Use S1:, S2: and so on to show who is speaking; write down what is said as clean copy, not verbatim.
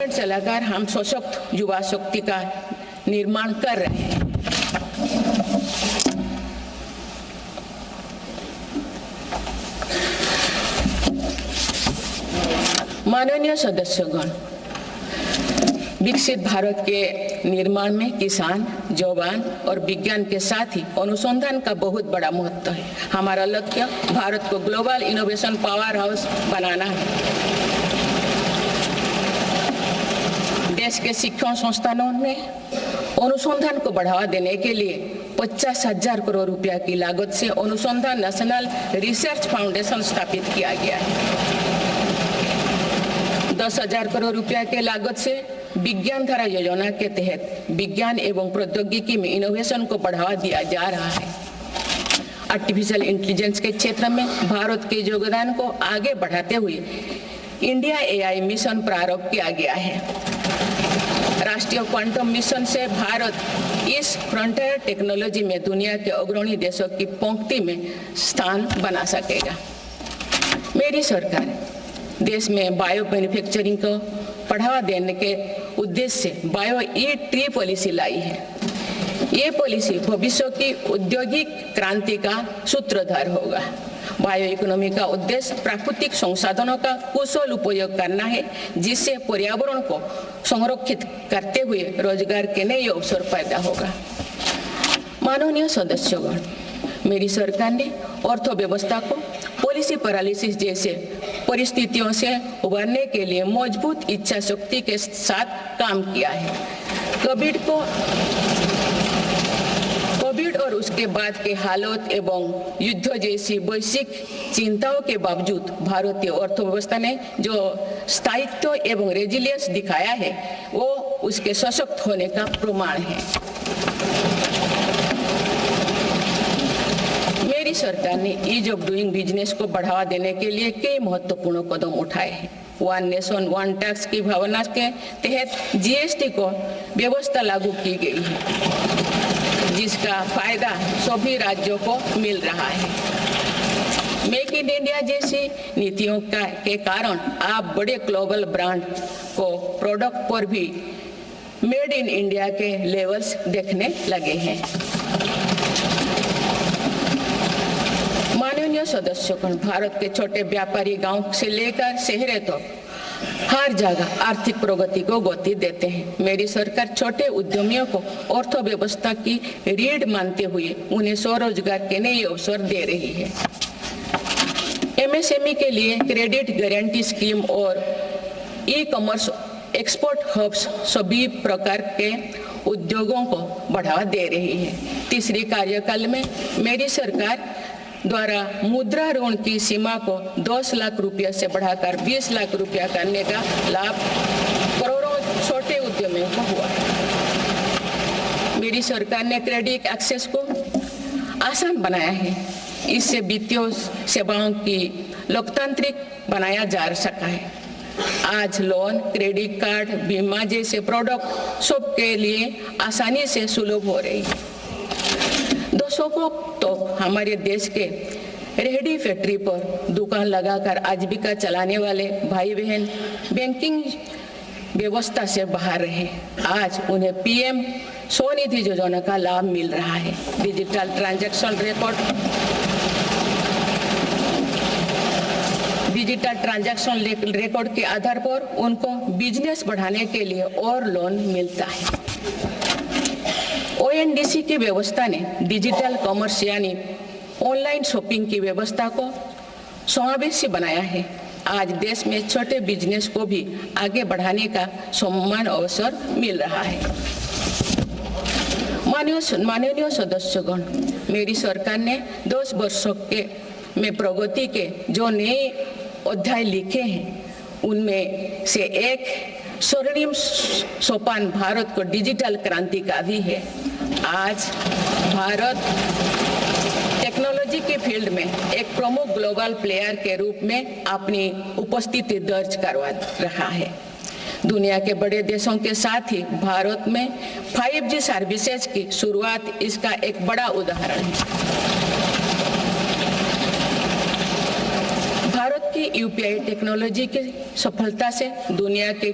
S1: चलाकर हम सशक्त युवा शक्ति का निर्माण कर रहे हैं। माननीय सदस्यगण, विकसित भारत के निर्माण में किसान, जवान और विज्ञान के साथ ही अनुसंधान का बहुत बड़ा महत्व है। हमारा लक्ष्य भारत को ग्लोबल इनोवेशन पावर हाउस बनाना है। देश के शिक्षण संस्थानों में अनुसंधान को बढ़ावा देने के लिए 50,000 करोड़ रुपया की लागत से अनुसंधान नेशनल रिसर्च फाउंडेशन स्थापित किया गया है। 10,000 करोड़ रुपया के लागत से विज्ञान धारा योजना के तहत विज्ञान एवं प्रौद्योगिकी में इनोवेशन को बढ़ावा दिया जा रहा है। आर्टिफिशियल इंटेलिजेंस के क्षेत्र में भारत के योगदान को आगे बढ़ाते हुए इंडिया AI मिशन प्रारंभ किया गया है। राष्ट्रीय क्वांटम मिशन से भारत इस फ्रंटियर टेक्नोलॉजी में दुनिया के अग्रणी देशों की पंक्ति में स्थान बना सकेगा। मेरी सरकार देश में बायो मैन्युफैक्चरिंग को बढ़ावा देने के उद्देश्य से बायो ई-ट्री पॉलिसी लाई है। ये पॉलिसी भविष्य की औद्योगिक क्रांति का सूत्रधार होगा। बायो इकोनॉमी का उद्देश्य प्राकृतिक संसाधनों का कुशल उपयोग करना है, जिससे पर्यावरण को संरक्षित करते हुए रोजगार के नए अवसर पैदा होगा। माननीय सदस्यगण, मेरी सरकार ने अर्थव्यवस्था को पॉलिसी पैरालिसिस जैसे परिस्थितियों से उबरने के लिए मजबूत इच्छा शक्ति के साथ काम किया है। कोविड और उसके बाद के हालात एवं युद्ध जैसी वैश्विक चिंताओं के बावजूद भारतीय अर्थव्यवस्था ने जो स्थायित्व एवं रेजिलियंस दिखाया है, वो उसके सशक्त होने का प्रमाण है। मेरी सरकार ने ईज ऑफ डूइंग बिजनेस को बढ़ावा देने के लिए कई महत्वपूर्ण कदम उठाए हैं। वन नेशन वन टैक्स की भावना के तहत GST को व्यवस्था लागू की गई है, जिसका फायदा सभी राज्यों को मिल रहा है। मेक इन इंडिया जैसी नीतियों के कारण आप बड़े ग्लोबल ब्रांड को प्रोडक्ट पर भी मेड इन इंडिया के लेवल्स देखने लगे हैं। माननीय सदस्यगण, भारत के छोटे व्यापारी गांव से लेकर शहरों तक हर जगह आर्थिक प्रगति को गति देते हैं। मेरी सरकार छोटे उद्यमियों को अर्थव्यवस्था की रीढ़ मानते हुए उन्हें स्वरोजगार के नए अवसर दे रही है। MSME के लिए क्रेडिट गारंटी स्कीम और ई-कॉमर्स एक्सपोर्ट हब्स सभी प्रकार के उद्योगों को बढ़ावा दे रही है। तीसरी कार्यकाल में मेरी सरकार द्वारा मुद्रा ऋण की सीमा को 10 लाख रुपया से बढ़ाकर 20 लाख रुपया करने का लाभ करोड़ों छोटे उद्यमियों को हुआ। मेरी सरकार ने क्रेडिट एक्सेस को आसान बनाया है। इससे वित्तीय सेवाओं की लोकतांत्रिक बनाया जा सका है। आज लोन, क्रेडिट कार्ड, बीमा जैसे प्रोडक्ट सबके लिए आसानी से सुलभ हो रही है। दशकों तो हमारे देश के रेहड़ी फैक्ट्री पर दुकान लगाकर आजीविका चलाने वाले भाई बहन बैंकिंग व्यवस्था से बाहर रहे। आज उन्हें PM स्वनिधि योजना का लाभ मिल रहा है। डिजिटल ट्रांजैक्शन रिकॉर्ड के आधार पर उनको बिजनेस बढ़ाने के लिए और लोन मिलता है। ONDC की व्यवस्था ने डिजिटल कॉमर्स यानी ऑनलाइन शॉपिंग की व्यवस्था को समावेशी बनाया है। आज देश में छोटे बिजनेस को भी आगे बढ़ाने का समान अवसर मिल रहा है। माननीय सदस्यगण, मेरी सरकार ने 10 वर्षों में प्रगति के जो नए अध्याय लिखे हैं, उनमें से एक स्वर्णिम सोपान भारत को डिजिटल क्रांति का भी है। आज भारत टेक्नोलॉजी की फील्ड में एक प्रमुख ग्लोबल प्लेयर के रूप में अपनी उपस्थिति दर्ज करवा रहा है। दुनिया के बड़े देशों के साथ ही भारत में 5G सर्विसेज की शुरुआत इसका एक बड़ा उदाहरण है। भारत की UPI टेक्नोलॉजी की सफलता से दुनिया के